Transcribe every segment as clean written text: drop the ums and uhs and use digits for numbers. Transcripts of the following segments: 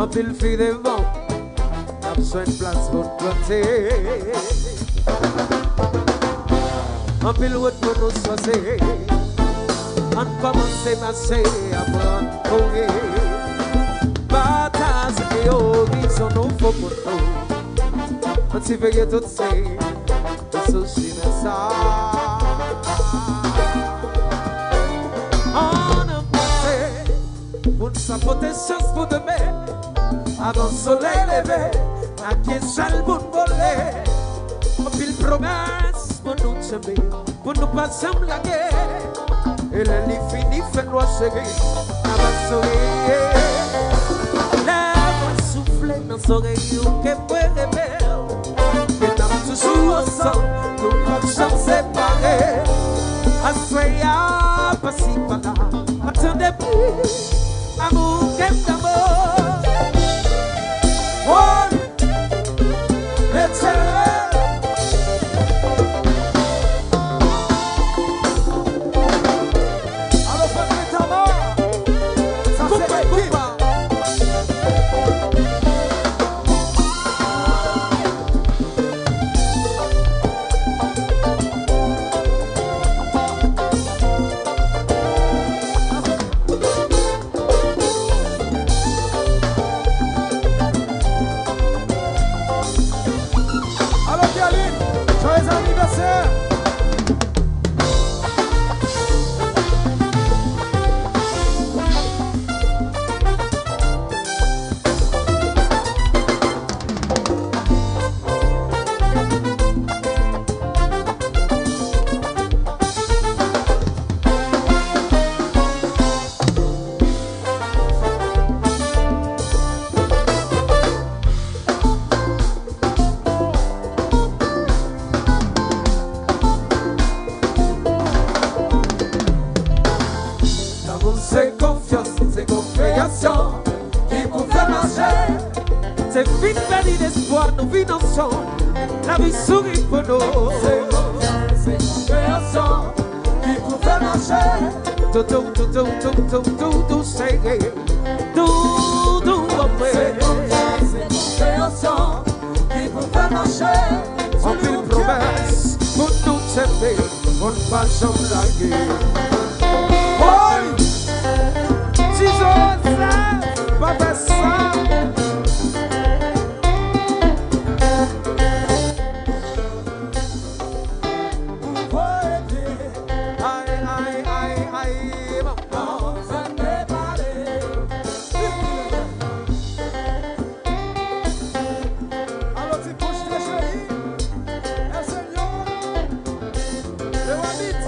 Un pile fille devant, a besoin de place pour planter. Un pile route pour nous soigner. On commence à marcher, à prendre courir. Bataille et horizon, nous faut pour nous. On s'y veille tout c'est, tout souci de ça. On a passé pour sa protection pour demain. Avant le soleil levé, à qui seul pour voler. On pile promesse pour nous tomber, pour nous passer la guerre. Et le lit fini fait noir serré, avant de sourire. Lève souffler dans son oreille, que peut rêver. Et nous toujours ensemble, nous pas jamais séparés. Assoya, pas si pas là, attendez plus, amour, qu'aime d'amour. One, let's go. Alors faites ta main. Ça c'est l'équipe. C'est confiance, c'est compréhension qui vous fait marcher. C'est vite perdu d'espoir, nous vivons ensemble. La vie sourit pour nous. C'est confiance, c'est compréhension qui vous fait marcher. Tout, c'est tout, après. C'est confiance, c'est compréhension qui vous fait marcher. On fait une promesse pour nous s'aimer, on ne va jamais la guerre. Pas faire ça. Alors tu couches les chéris, el Seigneur, le Wabit.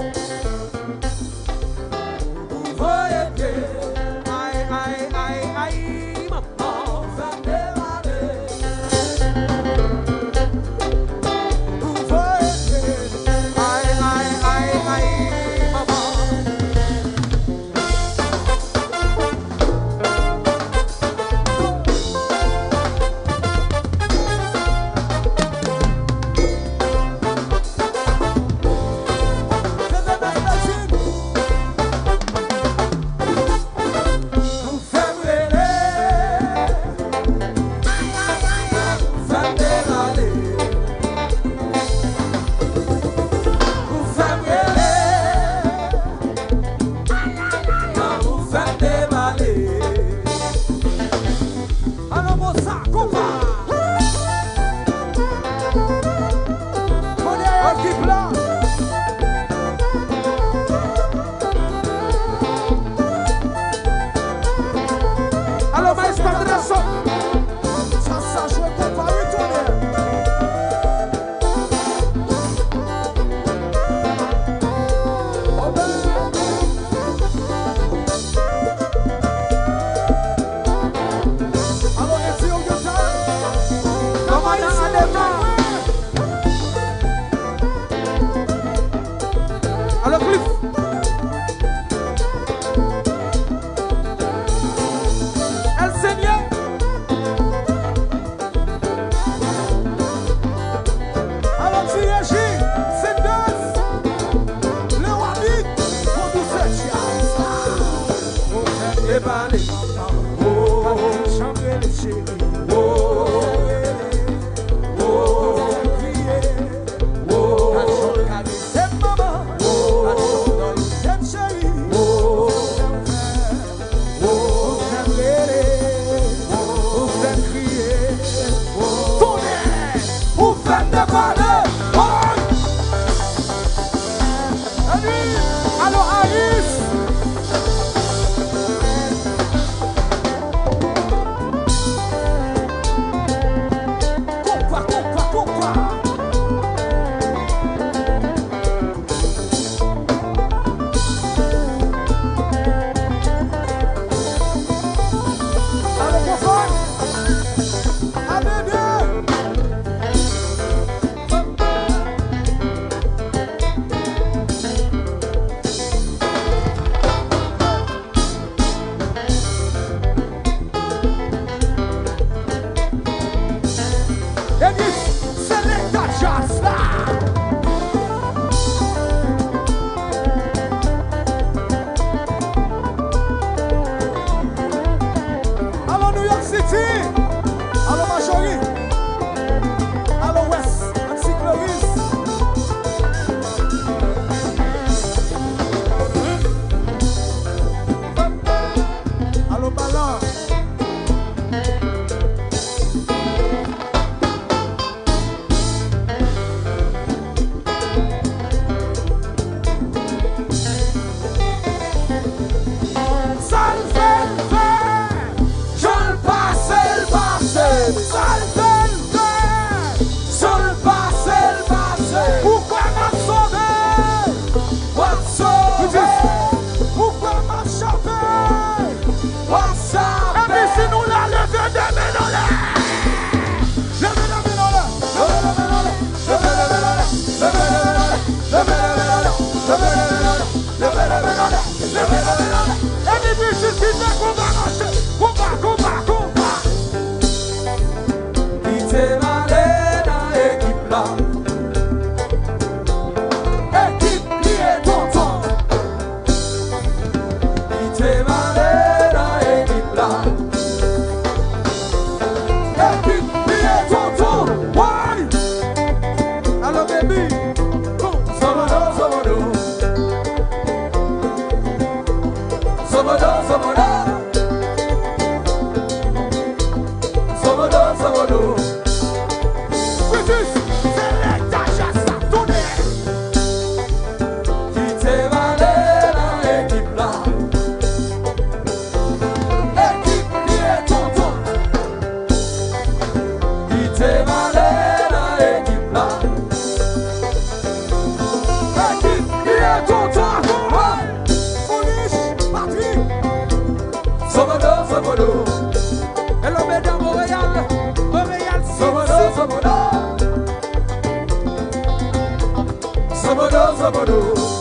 Sobodo, sobodo.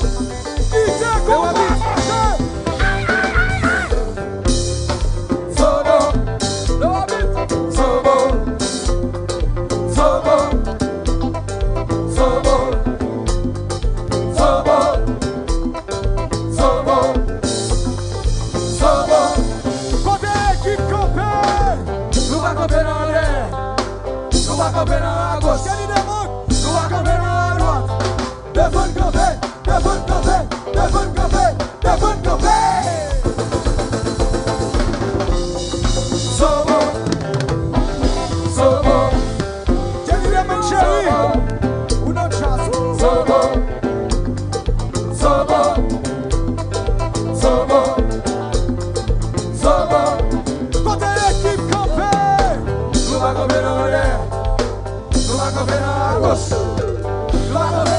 Nous va